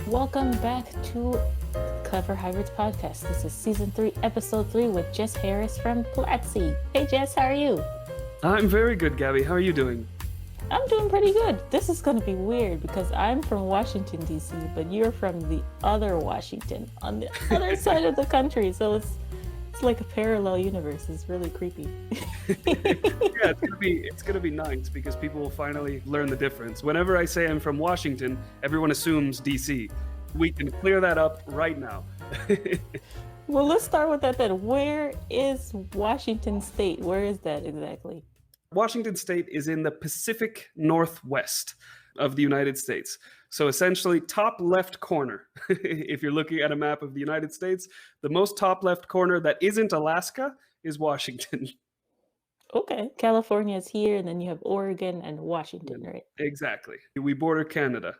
Welcome back to Clever Hybrids Podcast. This is Season 3, Episode 3 with Jess Harris from Platzi. Hey Jess, how are you? I'm very good, Gabby. How are you doing? I'm doing pretty good. This is going to be weird because I'm from Washington, D.C., but you're from the other Washington, on the other side of the country. So it's like a parallel universe. It's really creepy. Yeah, it's gonna be nice because people will finally learn the difference. Whenever I say I'm from Washington, everyone assumes DC. We can clear that up right now. Well, let's start with that then. Where is Washington State? Where is that exactly? Washington State is in the Pacific Northwest of the United States. So essentially top left corner. If you're looking at a map of the United States, the most top left corner that isn't Alaska is Washington. Okay. California is here, and then you have Oregon and Washington, right? Exactly. We border Canada.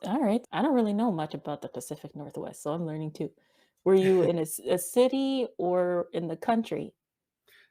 All right. I don't really know much about the Pacific Northwest, so I'm learning too. Were you in a city or in the country?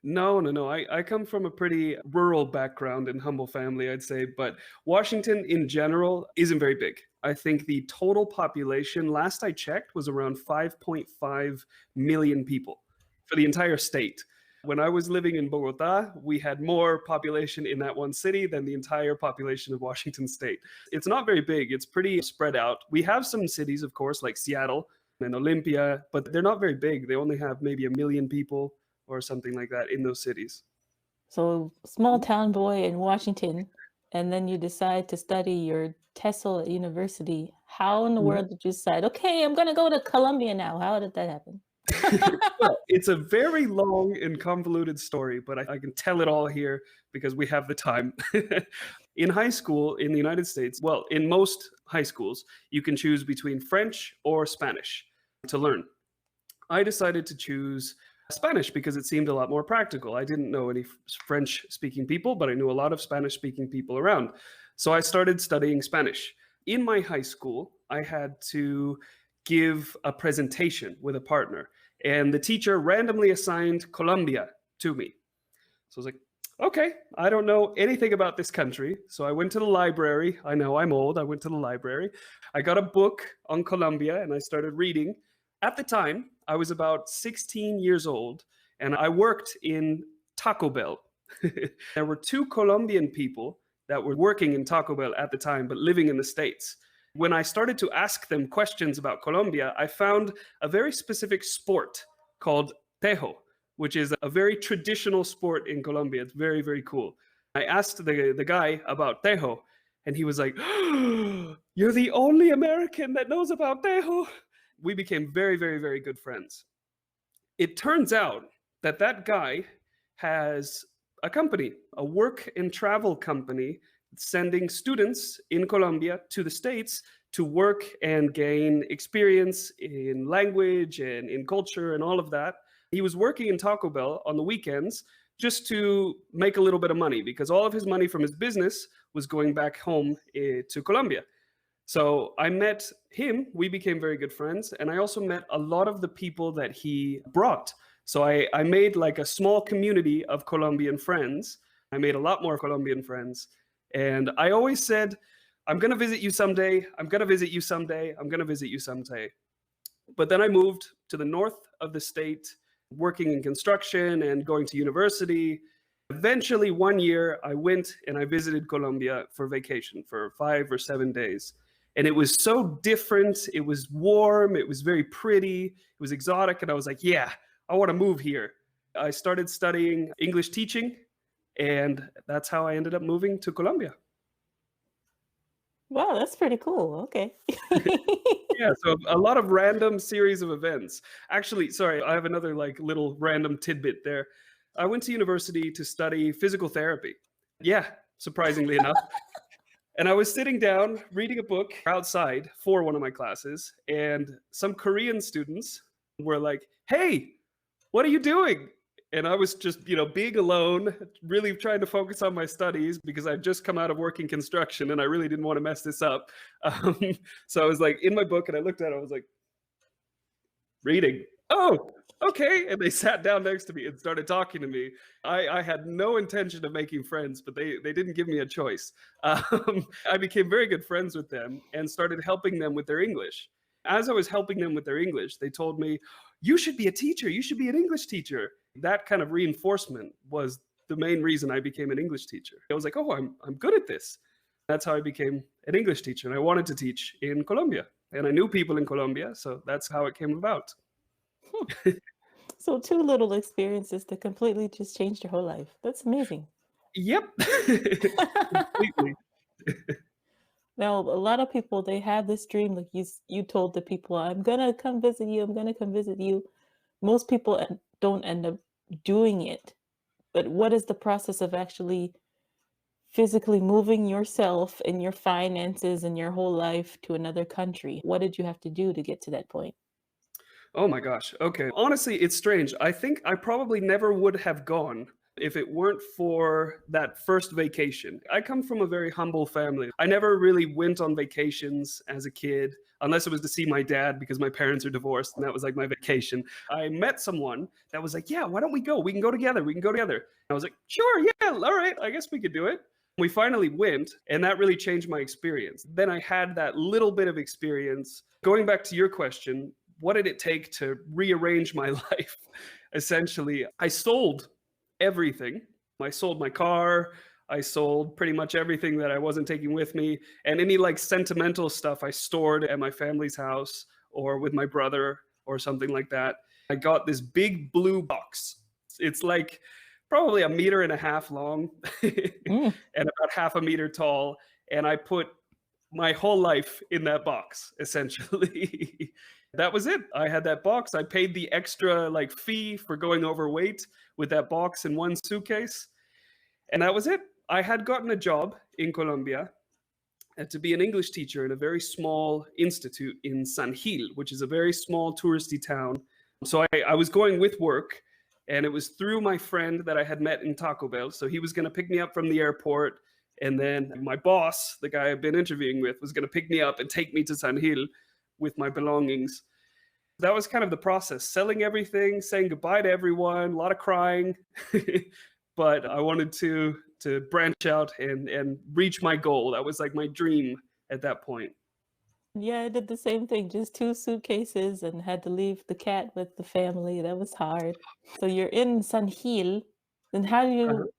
No. I come from a pretty rural background and humble family, I'd say. But Washington in general isn't very big. I think the total population, last I checked, was around 5.5 million people for the entire state. When I was living in Bogota, we had more population in that one city than the entire population of Washington State. It's not very big. It's pretty spread out. We have some cities, of course, like Seattle and Olympia, but they're not very big. They only have maybe 1 million people or something like that in those cities. So, small town boy in Washington, and then you decide to study your TESOL at university. How in the world did you decide, okay, I'm going to go to Colombia now? How did that happen? Well, it's a very long and convoluted story, but I can tell it all here because we have the time. In high school in the United States, well, in most high schools, you can choose between French or Spanish to learn. I decided to choose Spanish because it seemed a lot more practical. I didn't know any French-speaking people, but I knew a lot of Spanish-speaking people around. So I started studying Spanish. In my high school, I had to give a presentation with a partner, and the teacher randomly assigned Colombia to me. So I was like, okay, I don't know anything about this country. So I went to the library. I know I'm old. I went to the library. I got a book on Colombia and I started reading. At the time, I was about 16 years old and I worked in Taco Bell. There were 2 Colombian people that were working in Taco Bell at the time, but living in the States. When I started to ask them questions about Colombia, I found a very specific sport called tejo, which is a very traditional sport in Colombia. It's very, very cool. I asked the guy about tejo, and he was like, oh, you're the only American that knows about tejo. We became very, very, very good friends. It turns out that guy has a company, a work and travel company, sending students in Colombia to the States to work and gain experience in language and in culture and all of that. He was working in Taco Bell on the weekends just to make a little bit of money because all of his money from his business was going back home to Colombia. So I met him, we became very good friends, and I also met a lot of the people that he brought. So I made like a small community of Colombian friends. I made a lot more Colombian friends. And I always said, I'm going to visit you someday. I'm going to visit you someday. I'm going to visit you someday. But then I moved to the north of the state, working in construction and going to university. Eventually, one year, I went and I visited Colombia for vacation for 5 or 7 days. And it was so different. It was warm. It was very pretty. It was exotic. And I was like, yeah, I want to move here. I started studying English teaching. And that's how I ended up moving to Colombia. Wow, that's pretty cool. Okay. Yeah, so a lot of random series of events. Actually, sorry, I have another like little random tidbit there. I went to university to study physical therapy. Yeah, surprisingly enough. And I was sitting down reading a book outside for one of my classes, and some Korean students were like, hey, what are you doing? And I was just, being alone, really trying to focus on my studies because I'd just come out of working construction and I really didn't want to mess this up. So I was like in my book and I looked at it, I was like, reading. oh, okay. And they sat down next to me and started talking to me. I had no intention of making friends, but they didn't give me a choice. I became very good friends with them and started helping them with their English. As I was helping them with their English, they told me, you should be a teacher. You should be an English teacher. That kind of reinforcement was the main reason I became an English teacher. I was like, oh, I'm good at this. That's how I became an English teacher. And I wanted to teach in Colombia. And I knew people in Colombia. So that's how it came about. So two little experiences that completely just changed your whole life. That's amazing. Yep. Completely. Now, a lot of people, they have this dream, like you told the people, I'm gonna come visit you, I'm gonna come visit you. Most people don't end up doing it. But what is the process of actually physically moving yourself and your finances and your whole life to another country? What did you have to do to get to that point? Oh my gosh. Okay. Honestly, it's strange. I think I probably never would have gone if it weren't for that first vacation. I come from a very humble family. I never really went on vacations as a kid, unless it was to see my dad because my parents are divorced and that was like my vacation. I met someone that was like, yeah, why don't we go? We can go together. We can go together. I was like, sure, yeah, all right. I guess we could do it. We finally went, and that really changed my experience. Then I had that little bit of experience. Going back to your question, what did it take to rearrange my life? Essentially, I sold everything. I sold my car. I sold pretty much everything that I wasn't taking with me. And any like sentimental stuff I stored at my family's house or with my brother or something like that. I got this big blue box. It's like probably 1.5 meters long and about 0.5 meters tall. And I put my whole life in that box, essentially. That was it. I had that box. I paid the extra like fee for going overweight with that box in one suitcase. And that was it. I had gotten a job in Colombia to be an English teacher in a very small institute in San Gil, which is a very small touristy town. So I was going with work, and it was through my friend that I had met in Taco Bell. So he was going to pick me up from the airport. And then my boss, the guy I've been interviewing with, was going to pick me up and take me to San Gil with my belongings. That was kind of the process, selling everything, saying goodbye to everyone, a lot of crying. But I wanted to branch out and reach my goal. That was like my dream at that point. Yeah, I did the same thing, just 2 suitcases and had to leave the cat with the family. That was hard. So you're in San Gil, then how do Uh-huh. you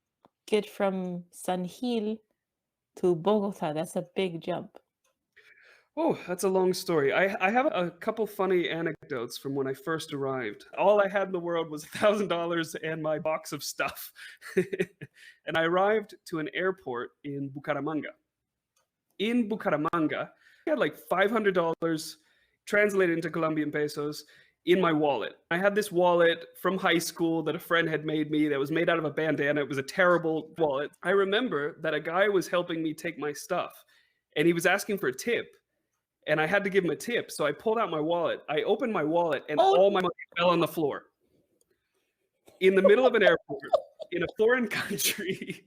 get from San Gil to Bogota? That's a big jump. Oh, that's a long story. I have a couple funny anecdotes from when I first arrived. All I had in the world was $1,000 and my box of stuff. And I arrived to an airport in Bucaramanga. In Bucaramanga, I had like $500 translated into Colombian pesos in my wallet. I had this wallet from high school that a friend had made me that was made out of a bandana. It was a terrible wallet. I remember that a guy was helping me take my stuff, and he was asking for a tip. And I had to give him a tip. So I pulled out my wallet. I opened my wallet, and all my money fell on the floor in the middle of an airport in a foreign country.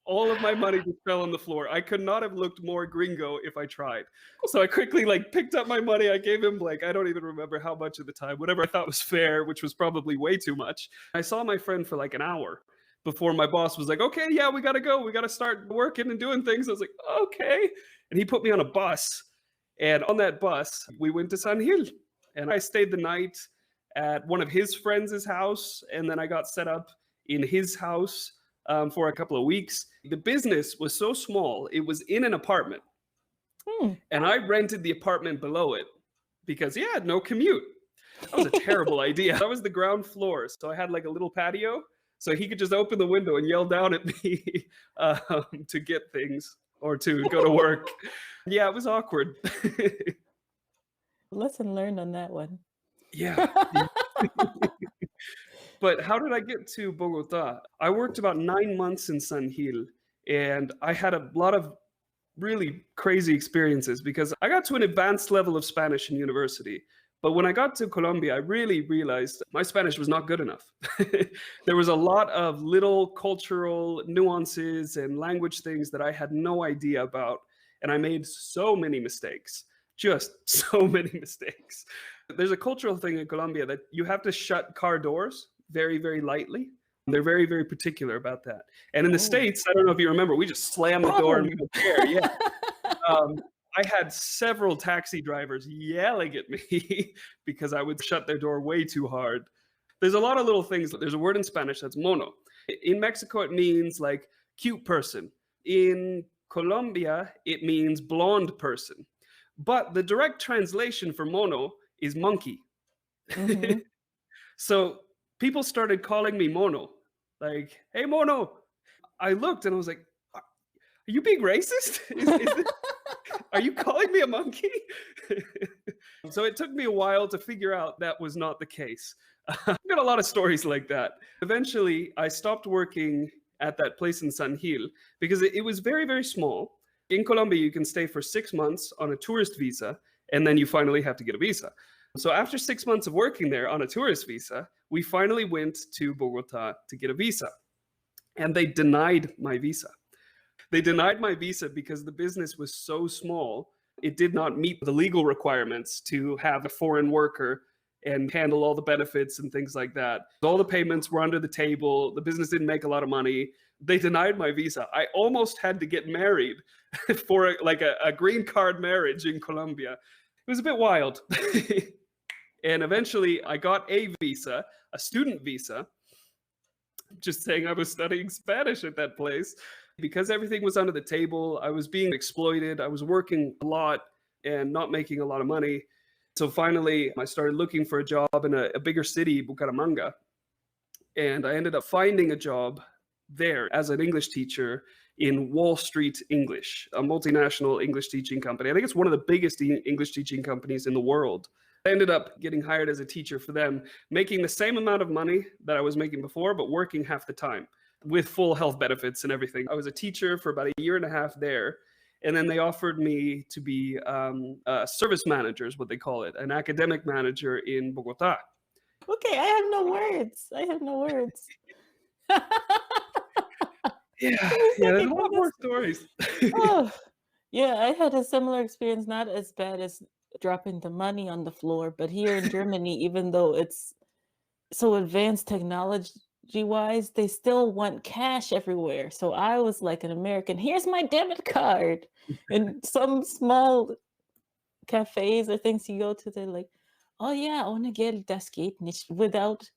All of my money just fell on the floor. I could not have looked more gringo if I tried. So I quickly like picked up my money. I gave him like, I don't even remember how much at the time, whatever I thought was fair, which was probably way too much. I saw my friend for like an hour before my boss was like, okay, yeah, we got to go. We got to start working and doing things. I was like, okay. And he put me on a bus. And on that bus, we went to San Gil. And I stayed the night at one of his friends' house. And then I got set up in his house for a couple of weeks. The business was so small, it was in an apartment. And I rented the apartment below it because, yeah, no commute. That was a terrible idea. That was the ground floor. So I had like a little patio. So he could just open the window and yell down at me to get things or to go to work. Yeah, it was awkward. Lesson learned on that one. Yeah. But how did I get to Bogota? I worked about 9 months in San Gil, and I had a lot of really crazy experiences because I got to an advanced level of Spanish in university. But when I got to Colombia, I really realized my Spanish was not good enough. There was a lot of little cultural nuances and language things that I had no idea about. And I made so many mistakes just so many mistakes. There's a cultural thing in Colombia that you have to shut car doors very, very lightly. They're very, very particular about that. And in the Oh, States, I don't know if you remember, we just slam the door and we boom. don't care. Yeah. Um, I had several taxi drivers yelling at me because I would shut their door way too hard. There's a lot of little things. There's a word in Spanish that's mono. In Mexico, it means like cute person. In Colombia, it means blonde person. But the direct translation for mono is monkey. Mm-hmm. So people started calling me mono, like, hey, mono. I looked and I was like, are you being racist? Are you calling me a monkey? So it took me a while to figure out that was not the case. I've got a lot of stories like that. Eventually, I stopped working at that place in San Gil because it was very, very small. In Colombia, you can stay for 6 months on a tourist visa, and then you finally have to get a visa. So after 6 months of working there on a tourist visa, we finally went to Bogota to get a visa. And they denied my visa. They denied my visa because the business was so small, it did not meet the legal requirements to have a foreign worker and handle all the benefits and things like that. All the payments were under the table. The business didn't make a lot of money. They denied my visa. I almost had to get married for a green card marriage in Colombia. It was a bit wild. And eventually I got a visa, a student visa, just saying I was studying Spanish at that place. Because everything was under the table, I was being exploited. I was working a lot and not making a lot of money. So finally, I started looking for a job in a bigger city, Bucaramanga. And I ended up finding a job there as an English teacher in Wall Street English, a multinational English teaching company. I think it's one of the biggest English teaching companies in the world. I ended up getting hired as a teacher for them, making the same amount of money that I was making before, but working half the time with full health benefits and everything. I was a teacher for about a year and a half there. And then they offered me to be a service manager, is what they call it, an academic manager in Bogota. Okay, I have no words. I have no words. Yeah, Wait a there's a second, lot more stories. oh, yeah, I had a similar experience, not as bad as dropping the money on the floor, but here in Germany, even though it's so advanced technology-wise, they still want cash everywhere. So I was like an American, here's my debit card. And some small cafes or things you go to, they're like, oh yeah, ohne Geld, das geht nicht. Without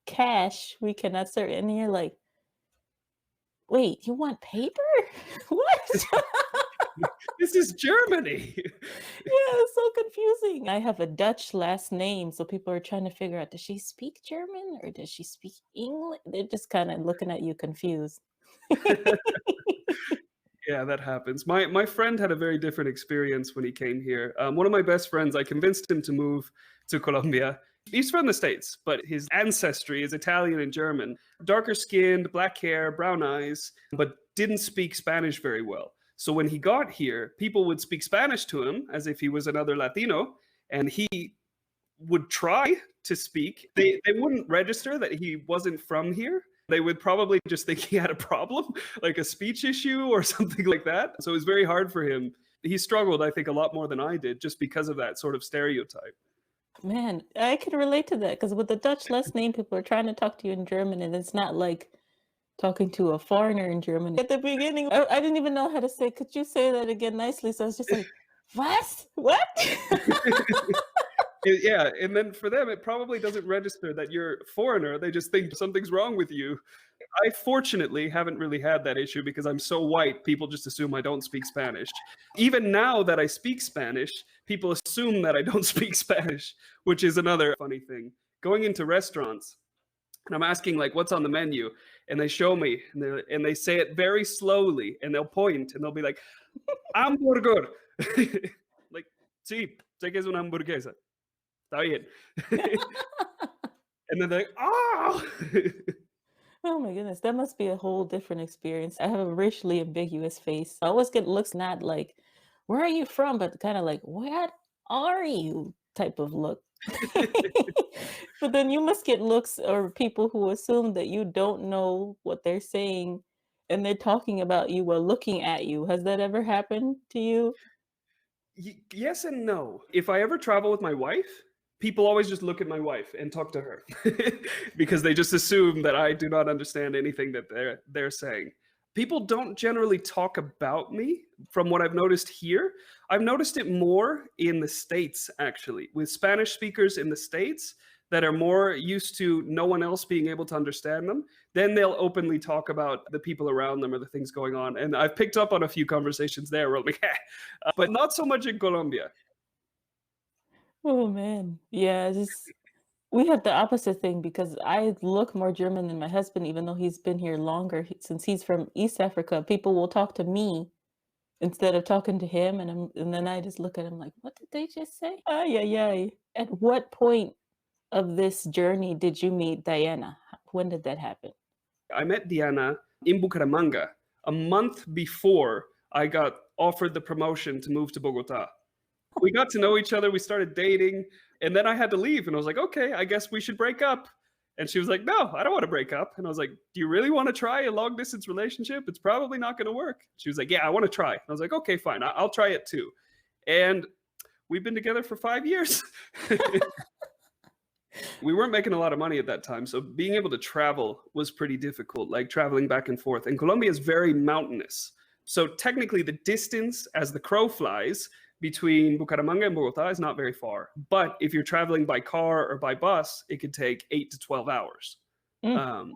cash, we cannot serve. And you're like, wait, you want paper? What? This is Germany. Yeah, it's so confusing. I have a Dutch last name, so people are trying to figure out, does she speak German or does she speak English? They're just kind of looking at you confused. Yeah, that happens. My friend had a very different experience when he came here. One of my best friends, I convinced him to move to Colombia. He's from the States, but his ancestry is Italian and German. Darker skinned, black hair, brown eyes, but didn't speak Spanish very well. So when he got here, people would speak Spanish to him as if he was another Latino, and he would try to speak. They wouldn't register that he wasn't from here. They would probably just think he had a problem, like a speech issue or something like that. So it was very hard for him. He struggled, I think, a lot more than I did just because of that sort of stereotype. Man, I can relate to that because with the Dutch last name, people are trying to talk to you in German, and it's not like talking to a foreigner in German. At the beginning, I didn't even know how to say, could you say that again nicely? So I was just like, what? What? Yeah, and then for them, it probably doesn't register that you're a foreigner. They just think something's wrong with you. I fortunately haven't really had that issue because I'm so white, people just assume I don't speak Spanish. Even now that I speak Spanish, people assume that I don't speak Spanish, which is another funny thing. Going into restaurants, and I'm asking, like, what's on the menu? And they show me, and they say it very slowly, and they'll point, and they'll be like, hamburger. Like, sí, sé que es una hamburguesa. Está bien. And then they're like, oh! Oh my goodness, that must be a whole different experience. I have a racially ambiguous face. I always get looks not like, where are you from? But kind of like, what are you type of look. But then you must get looks or people who assume that you don't know what they're saying and they're talking about you while looking at you. Has that ever happened to you? Yes and no. If I ever travel with my wife, people always just look at my wife and talk to her because they just assume that I do not understand anything that they're saying. People don't generally talk about me from what I've noticed here. I've noticed it more in the States, actually, with Spanish speakers in the States that are more used to no one else being able to understand them. Then they'll openly talk about the people around them or the things going on. And I've picked up on a few conversations there where I'm like, but not so much in Colombia. Oh man. Yeah, just we have the opposite thing because I look more German than my husband, even though he's been here longer. Since he's from East Africa, people will talk to me instead of talking to him, and then I just look at him like, "What did they just say?" Ay, ay, ay. At what point of this journey did you meet Diana? When did that happen? I met Diana in Bucaramanga a month before I got offered the promotion to move to Bogota. We got to know each other, we started dating, and then I had to leave. And I was like, okay, I guess we should break up. And she was like, no, I don't want to break up. And I was like, do you really want to try a long distance relationship? It's probably not going to work. She was like, yeah, I want to try. And I was like, okay, fine, I'll try it too. And we've been together for 5 years. We weren't making a lot of money at that time, so being able to travel was pretty difficult, like traveling back and forth. And Colombia is very mountainous. So technically the distance as the crow flies between Bucaramanga and Bogota is not very far. But if you're traveling by car or by bus, it could take 8 to 12 hours. Mm.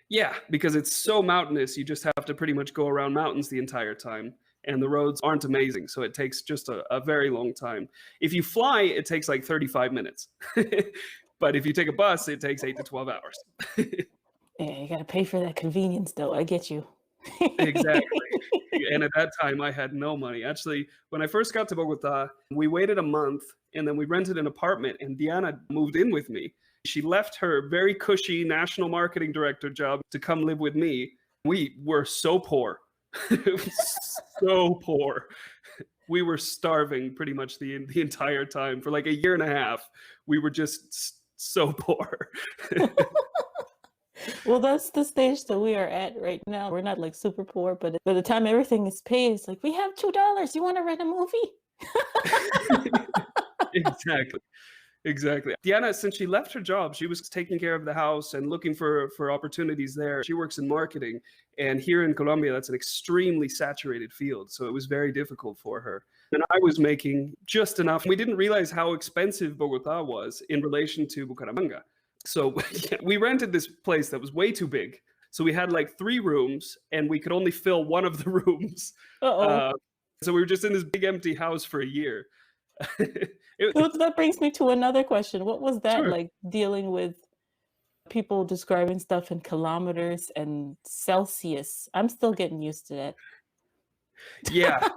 Yeah, because it's so mountainous, you just have to pretty much go around mountains the entire time. And the roads aren't amazing, so it takes just a very long time. If you fly, it takes like 35 minutes. But if you take a bus, it takes 8 to 12 hours. Yeah, you gotta pay for that convenience, though. I get you. Exactly. And at that time, I had no money. Actually, when I first got to Bogota, we waited a month and then we rented an apartment, and Diana moved in with me. She left her very cushy national marketing director job to come live with me. We were so poor. So poor. We were starving pretty much the entire time for like a year and a half. We were just so poor. Well, that's the stage that we are at right now. We're not like super poor, but by the time everything is paid, it's like, we have $2. You want to rent a movie? Exactly. Exactly. Diana, since she left her job, she was taking care of the house and looking for opportunities there. She works in marketing. And here in Colombia, that's an extremely saturated field. So it was very difficult for her. And I was making just enough. We didn't realize how expensive Bogota was in relation to Bucaramanga. So we rented this place that was way too big. So we had like 3 rooms and we could only fill one of the rooms. So we were just in this big empty house for a year. So that brings me to another question. What was that Sure. like, dealing with people describing stuff in kilometers and Celsius? I'm still getting used to that. Yeah.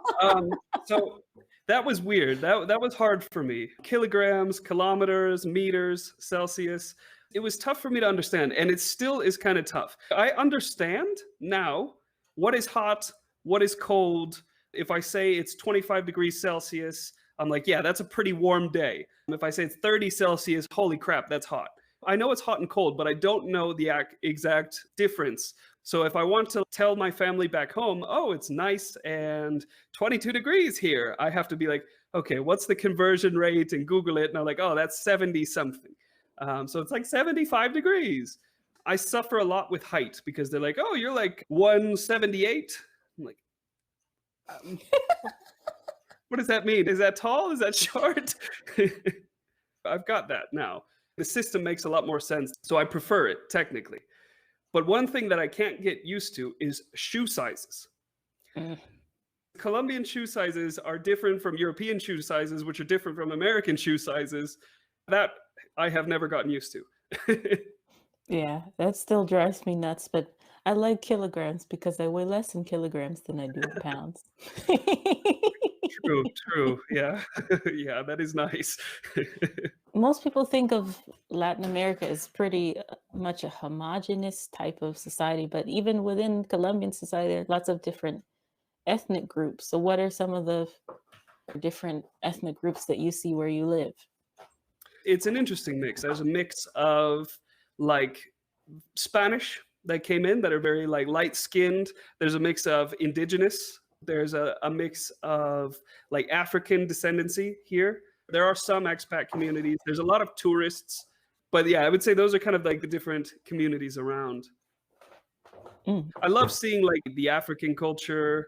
So that was weird. That was hard for me. Kilograms, kilometers, meters, Celsius. It was tough for me to understand, and it still is kind of tough. I understand now what is hot, what is cold. If I say it's 25 degrees Celsius, I'm like, yeah, that's a pretty warm day. If I say it's 30 Celsius, holy crap, that's hot. I know it's hot and cold, but I don't know the exact difference. So if I want to tell my family back home, oh, it's nice and 22 degrees here, I have to be like, okay, what's the conversion rate, and Google it. And I'm like, oh, that's 70 something. So it's like 75 degrees. I suffer a lot with height because they're like, oh, you're like 178. I'm like, what does that mean? Is that tall? Is that short? I've got that now. The system makes a lot more sense, so I prefer it technically. But one thing that I can't get used to is shoe sizes. Colombian shoe sizes are different from European shoe sizes, which are different from American shoe sizes. That I have never gotten used to. Yeah, that still drives me nuts, but I like kilograms because I weigh less in kilograms than I do in pounds. True. Yeah. Yeah, that is nice. Most people think of Latin America as pretty much a homogenous type of society, but even within Colombian society, there are lots of different ethnic groups. So what are some of the different ethnic groups that you see where you live? It's an interesting mix. There's a mix of like Spanish that came in that are very like light skinned. There's a mix of indigenous There's a mix of like African descendancy here. There are some expat communities. There's a lot of tourists. But yeah, I would say those are kind of like the different communities around. Mm. I love seeing like the African culture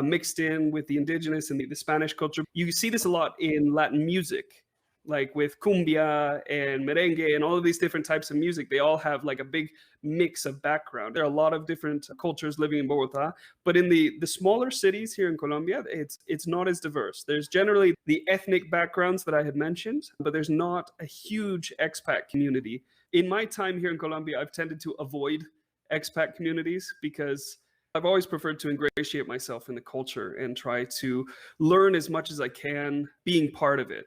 mixed in with the indigenous and the Spanish culture. You see this a lot in Latin music, like with cumbia and merengue and all of these different types of music. They all have like a big mix of background. There are a lot of different cultures living in Bogota, but in the smaller cities here in Colombia, it's not as diverse. There's generally the ethnic backgrounds that I had mentioned, but there's not a huge expat community. In my time here in Colombia, I've tended to avoid expat communities because I've always preferred to ingratiate myself in the culture and try to learn as much as I can being part of it.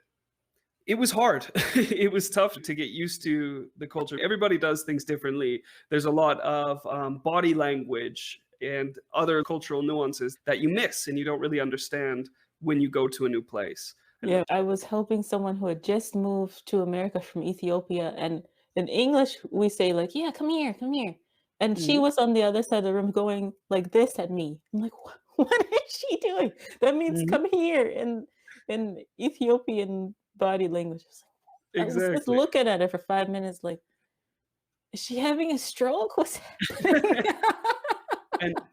It was hard. It was tough to get used to the culture. Everybody does things differently. There's a lot of body language and other cultural nuances that you miss and you don't really understand when you go to a new place. Yeah, I was helping someone who had just moved to America from Ethiopia, and in English we say like, "Yeah, come here, come here," and she Mhm. was on the other side of the room going like this at me. I'm like, What is she doing? That means Mhm. come here in Etiyopian body language." I was just Exactly. looking at her for 5 minutes, like, is she having a stroke? What's happening?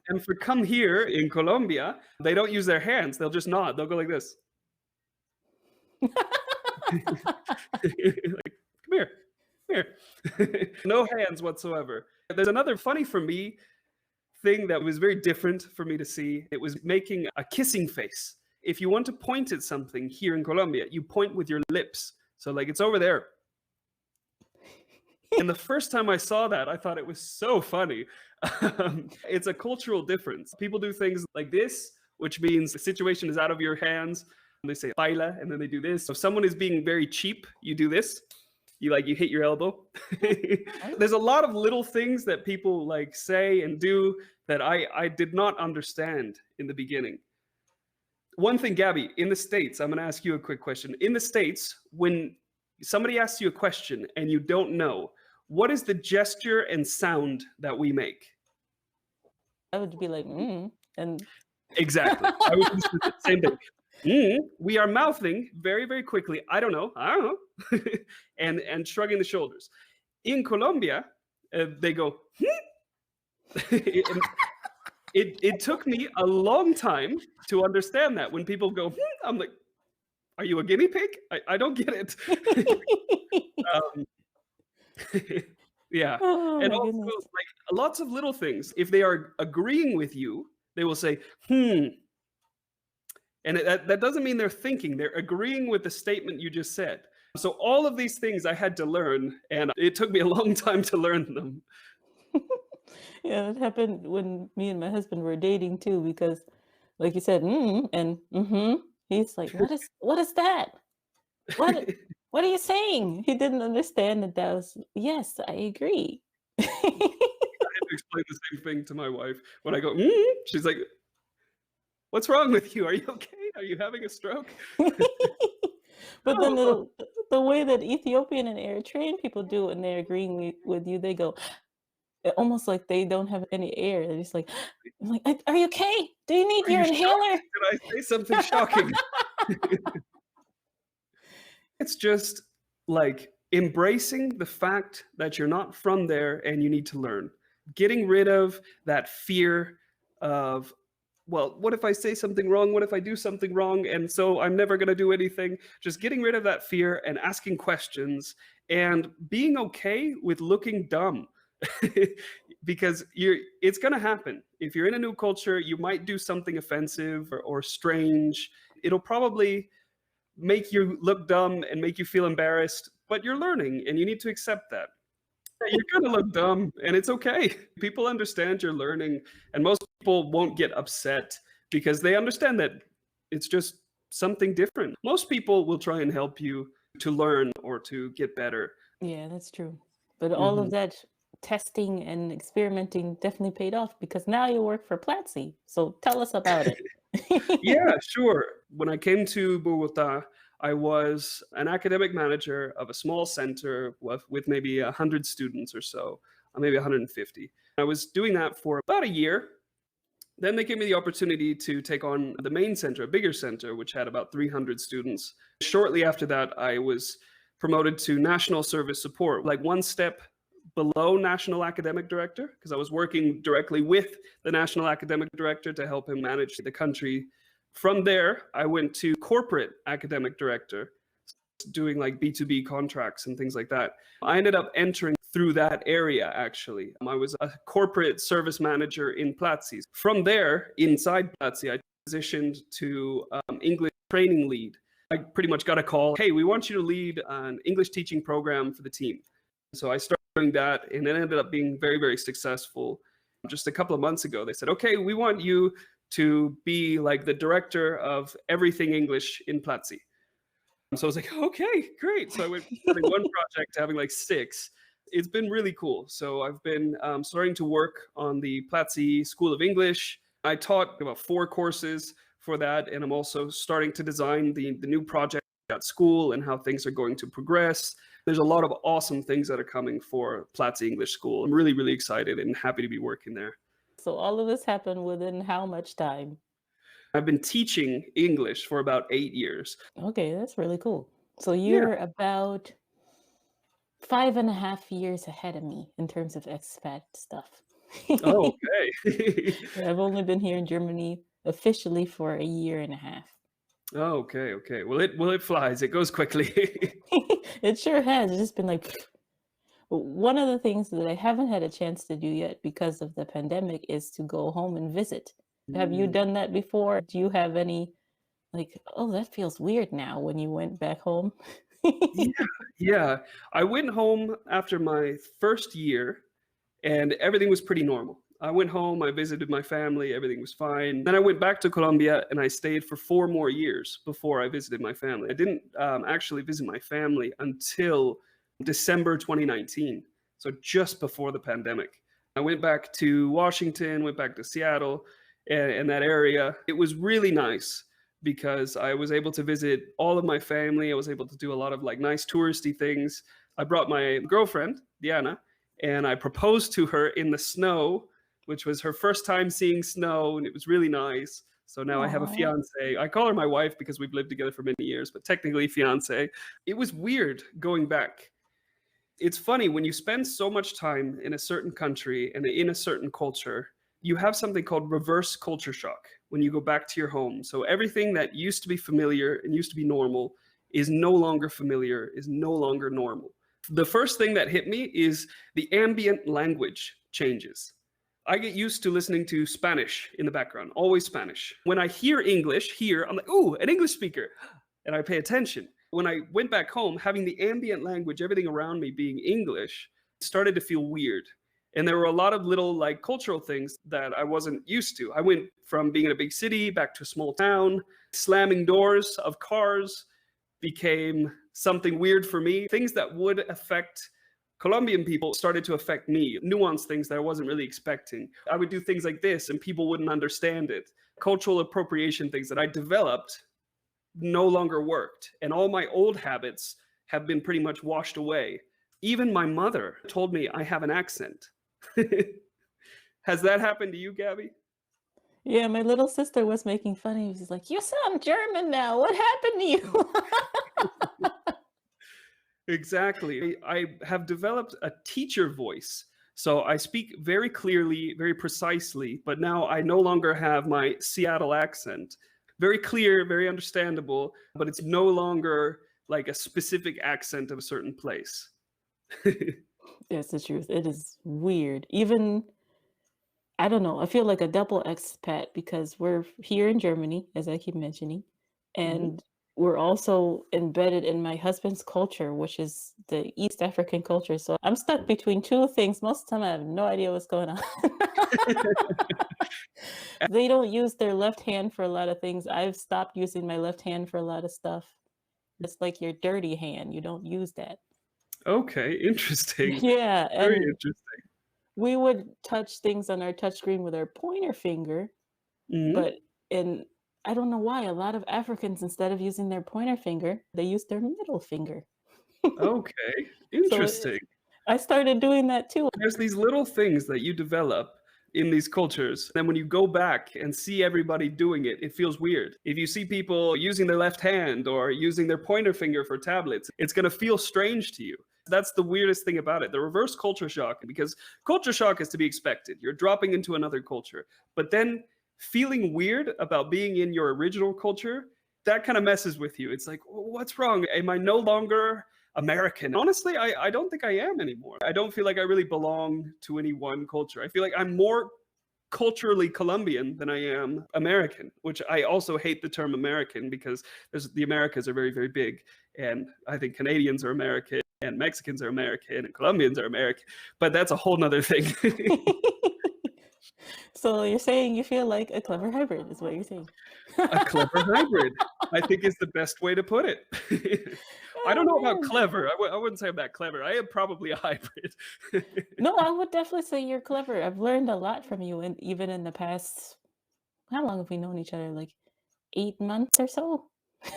And for come here in Colombia, they don't use their hands. They'll just nod. They'll go like this. Like, come here, come here. No hands whatsoever. There's another funny for me thing that was very different for me to see. It was making a kissing face. If you want to point at something here in Colombia, you point with your lips. So like it's over there. And the first time I saw that, I thought it was so funny. It's a cultural difference. People do things like this, which means the situation is out of your hands. They say baila, and then they do this. So if someone is being very cheap, you do this. You hit your elbow. There's a lot of little things that people like say and do that I did not understand in the beginning. One thing, Gabby, in the States, I'm going to ask you a quick question. In the States, when somebody asks you a question and you don't know, what is the gesture and sound that we make? I would be like, and Exactly. I would do the same thing. We are mouthing very, very quickly. I don't know, and shrugging the shoulders. In Colombia, they go. And it took me a long time to understand that when people go, I'm like, are you a guinea pig? I don't get it. Um, yeah, oh and my also goodness. like lots of little things. If they are agreeing with you, they will say, hmm. And that doesn't mean they're thinking, they're agreeing with the statement you just said. So all of these things I had to learn, and it took me a long time to learn them. Yeah, it happened when me and my husband were dating too, because like you said, and he's like, what is that? What what are you saying? He didn't understand that was yes, I agree. I had to explain the same thing to my wife. When I go, she's like, what's wrong with you? Are you okay? Are you having a stroke? But then Oh, the way that Ethiopian and Eritrean people do it when they're agreeing with you, they go almost like they don't have any air. They're just like, I'm like, Are you okay? Do you need are your you shocked? inhaler?" Did I say something shocking? It's just like embracing the fact that you're not from there and you need to learn. Getting rid of that fear of, well, what if I say something wrong? What if I do something wrong? And so I'm never going to do anything. Just getting rid of that fear and asking questions and being okay with looking dumb. Because it's going to happen. If you're in a new culture, you might do something offensive or strange. It'll probably make you look dumb and make you feel embarrassed, but you're learning and you need to accept that. You're going to look dumb and it's okay. People understand you're learning, and most people won't get upset because they understand that it's just something different. Most people will try and help you to learn or to get better. Yeah, that's true. But all Mhm. of that testing and experimenting definitely paid off because now you work for Platzi. So tell us about it. Yeah, sure. When I came to Bogota, I was an academic manager of a small center with maybe 100 students or so, maybe 150. I was doing that for about a year. Then they gave me the opportunity to take on the main center, a bigger center, which had about 300 students. Shortly after that, I was promoted to national service support, like one step below national academic director, because I was working directly with the national academic director to help him manage the country. From there, I went to corporate academic director, doing like B2B contracts and things like that. I ended up entering through that area, actually. I was a corporate service manager in Platzi. From there, inside Platzi, I transitioned to English training lead. I pretty much got a call, hey, we want you to lead an English teaching program for the team. So I started doing that, and it ended up being very, very successful. Just a couple of months ago, they said, okay, we want you to be like the director of everything English in Platzi. So I was like, okay, great. So I went from having one project to having like 6. It's been really cool. So I've been starting to work on the Platzi School of English. I taught about 4 courses for that, and I'm also starting to design the new project at school and how things are going to progress. There's a lot of awesome things that are coming for Platzi English School. I'm really, really excited and happy to be working there. So all of this happened within how much time? I've been teaching English for about 8 years. Okay, that's really cool. So Yeah. you're about 5.5 years ahead of me in terms of expat stuff. Oh, okay. I've only been here in Germany officially for a year and a half. Oh, okay, okay. Well, it flies. It goes quickly. It sure has. It's just been like one of the things that I haven't had a chance to do yet because of the pandemic is to go home and visit. Have you done that before? Do you have any like, oh, that feels weird now when you went back home? Yeah, yeah. I went home after my first year, and everything was pretty normal. I went home, I visited my family, everything was fine. Then I went back to Colombia, and I stayed for 4 more years before I visited my family. I didn't actually visit my family until December 2019, so just before the pandemic. I went back to Washington, went back to Seattle, and that area. It was really nice because I was able to visit all of my family. I was able to do a lot of like nice touristy things. I brought my girlfriend, Diana, and I proposed to her in the snow, which was her first time seeing snow, and it was really nice. So now I have a Aw. fiance. I call her my wife because we've lived together for many years, but technically fiance. It was weird going back. It's funny when you spend so much time in a certain country and in a certain culture, you have something called reverse culture shock when you go back to your home. So everything that used to be familiar and used to be normal is no longer familiar, is no longer normal. The first thing that hit me is the ambient language changes. I get used to listening to Spanish in the background, always Spanish. When I hear English here, I'm like, ooh, an English speaker, and I pay attention. When I went back home, having the ambient language, everything around me being English, started to feel weird. And there were a lot of little like cultural things that I wasn't used to. I went from being in a big city back to a small town. Slamming doors of cars became something weird for me. Things that would affect Colombian people started to affect me. Nuanced things that I wasn't really expecting. I would do things like this and people wouldn't understand it. Cultural appropriation things that I developed no longer worked. And all my old habits have been pretty much washed away. Even my mother told me I have an accent. Has that happened to you, Gabby? Yeah, my little sister was making fun of me. She's like, "You sound German now. What happened to you?" Exactly. I have developed a teacher voice. So I speak very clearly, very precisely, but now I no longer have my Seattle accent. Very clear, very understandable, but it's no longer like a specific accent of a certain place. That's the truth. It is weird. Even I don't know. I feel like a double expat because we're here in Germany, as I keep mentioning, Mhm. and we're also embedded in my husband's culture, which is the East African culture. So I'm stuck between 2 things. Most of the time, I have no idea what's going on. They don't use their left hand for a lot of things. I've stopped using my left hand for a lot of stuff. It's like your dirty hand. You don't use that. Okay, interesting. Yeah, Very and interesting. we would touch things on our touchscreen with our pointer finger, Mhm. but in I don't know why a lot of Africans, instead of using their pointer finger, they use their middle finger. Okay, So interesting. I started doing that too. There's these little things that you develop in these cultures. Then when you go back and see everybody doing it, it feels weird. If you see people using their left hand or using their pointer finger for tablets, it's going to feel strange to you. That's the weirdest thing about it. The reverse culture shock, because culture shock is to be expected. You're dropping into another culture. But then feeling weird about being in your original culture, that kind of messes with you. It's like, what's wrong? Am I no longer American? Honestly, I don't think I am anymore. I don't feel like I really belong to any one culture. I feel like I'm more culturally Colombian than I am American, which I also hate the term American because the Americas are very, very big. And I think Canadians are American and Mexicans are American and Colombians are American, but that's a whole nother thing. So you're saying you feel like a clever hybrid is what you're saying. A clever hybrid, I think, is the best way to put it. I don't know about clever. I wouldn't say I'm that clever. I am probably a hybrid. No, I would definitely say you're clever. I've learned a lot from you, and even in the past, how long have we known each other? Like 8 months or so?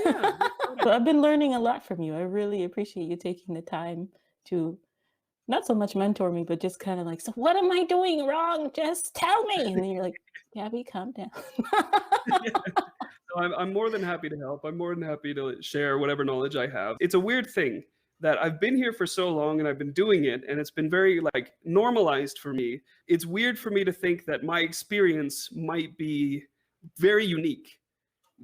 Yeah. So I've been learning a lot from you. I really appreciate you taking the time to not so much mentor me, but just kind of like, so what am I doing wrong? Just tell me. And then you're like, Gabby, calm down. So I'm more than happy to help. I'm more than happy to share whatever knowledge I have. It's a weird thing that I've been here for so long and I've been doing it, and it's been very like normalized for me. It's weird for me to think that my experience might be very unique.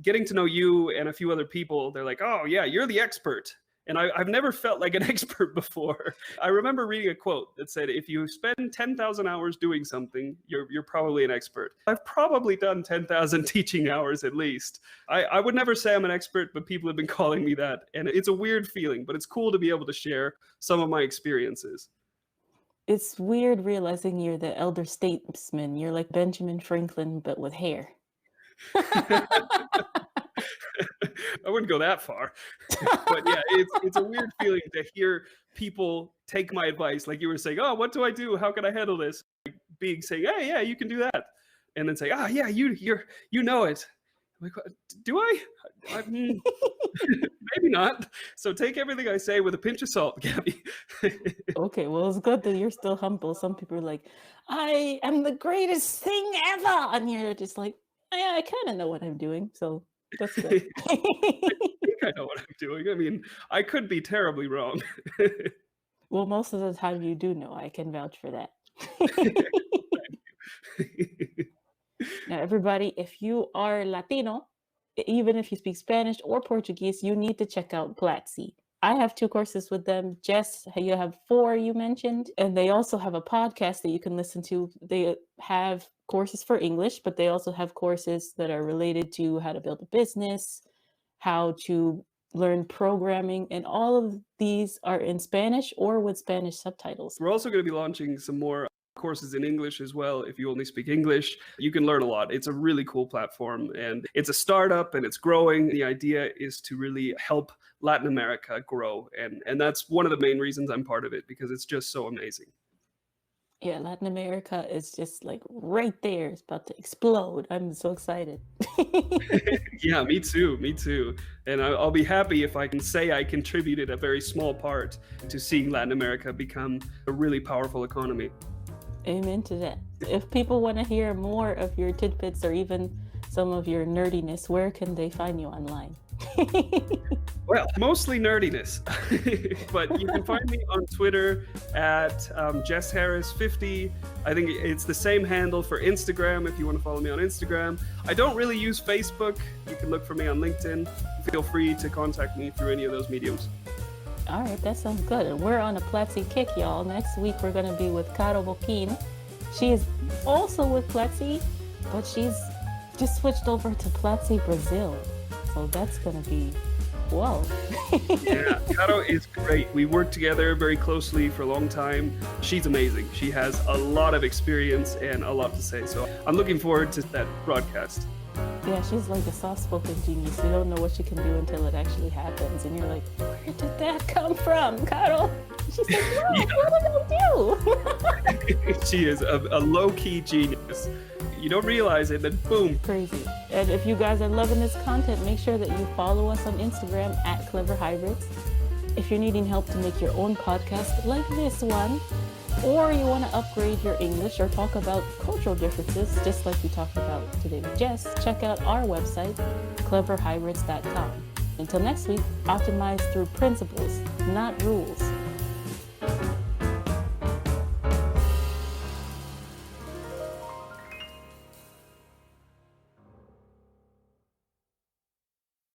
Getting to know you and a few other people, they're like, oh yeah, you're the expert. And I've never felt like an expert before. I remember reading a quote that said, if you spend 10,000 hours doing something, you're probably an expert. I've probably done 10,000 teaching hours at least. I would never say I'm an expert, but people have been calling me that. And it's a weird feeling, but it's cool to be able to share some of my experiences. It's weird realizing you're the elder statesman. You're like Benjamin Franklin, but with hair. I wouldn't go that far, but yeah, it's a weird feeling to hear people take my advice. Like you were saying, oh, what do I do? How can I handle this? Like saying, hey, yeah, you can do that. And then say, yeah, you know it. I'm like, do I? Maybe not. So take everything I say with a pinch of salt, Gabby. Okay, well, it's good that you're still humble. Some people are like, I am the greatest thing ever. And you're just like, yeah, I kind of know what I'm doing. So that's good. I think I know what I'm doing. I mean, I could be terribly wrong. Well, most of the time you do know. I can vouch for that. Now, everybody, if you are Latino, even if you speak Spanish or Portuguese, you need to check out Platzi. I have 2 courses with them. Jess, you have 4 you mentioned, and they also have a podcast that you can listen to. They have courses for English, but they also have courses that are related to how to build a business, how to learn programming, and all of these are in Spanish or with Spanish subtitles. We're also going to be launching some more courses in English as well. If you only speak English, you can learn a lot. It's a really cool platform, and it's a startup and it's growing. The idea is to really help Latin America grow, and that's one of the main reasons I'm part of it, because it's just so amazing. Yeah, Latin America is just like right there. It's about to explode. I'm so excited. Yeah, me too. And I'll be happy if I can say I contributed a very small part to seeing Latin America become a really powerful economy. Amen to that. If people want to hear more of your tidbits or even some of your nerdiness, where can they find you online? Well, mostly nerdiness, but you can find me on Twitter at Jess Harris 50. I think it's the same handle for Instagram if you want to follow me on Instagram. I don't really use Facebook. You can look for me on LinkedIn. Feel free to contact me through any of those mediums. All right, that sounds good. And we're on a Platzi kick, y'all. Next week, we're going to be with Caro Boquin. She is also with Platzi, but she's just switched over to Platzi Brazil. So that's going to be, whoa. Yeah, Caro is great. We worked together very closely for a long time. She's amazing. She has a lot of experience and a lot to say. So I'm looking forward to that broadcast. Yeah, she's like a soft-spoken genius. You don't know what she can do until it actually happens. And you're like, where did that come from, Caro? She's like, what did I do? She is a low-key genius. You don't realize it, then boom. Crazy. And if you guys are loving this content, make sure that you follow us on Instagram at Clever Hybrids. If you're needing help to make your own podcast like this one, or you want to upgrade your English or talk about cultural differences, just like we talked about today with Jess, check out our website, cleverhybrids.com. Until next week, optimize through principles, not rules.